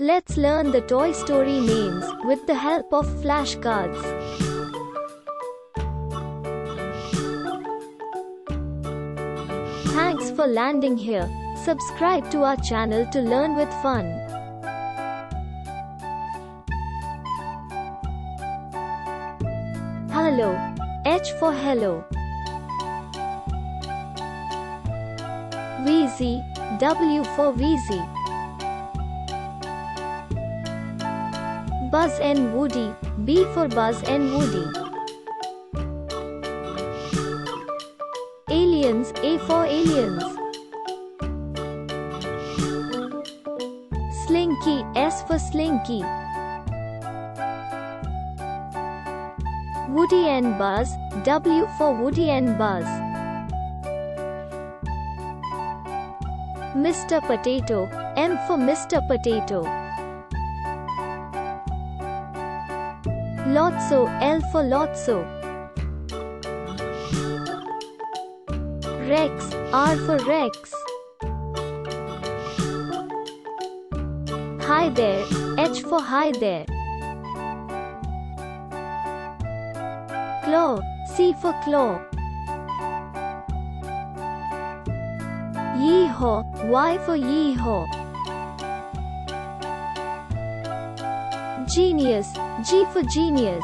Let's learn the Toy Story names with the help of flashcards. Thanks for landing here. Subscribe to our channel to learn with fun. Hello. H for hello. Weezy. W for Weezy. Buzz and Woody. B for Buzz and Woody. Aliens. A for aliens. Slinky. S for Slinky. Woody and Buzz. W for Woody and Buzz. Mr. Potato. M for Mr. Potato. Lotso. L for Lotso. Rex. R for Rex. Hi there. H for hi there. Claw. C for claw. Yee-haw. Y for yee-haw. Genius. G for genius.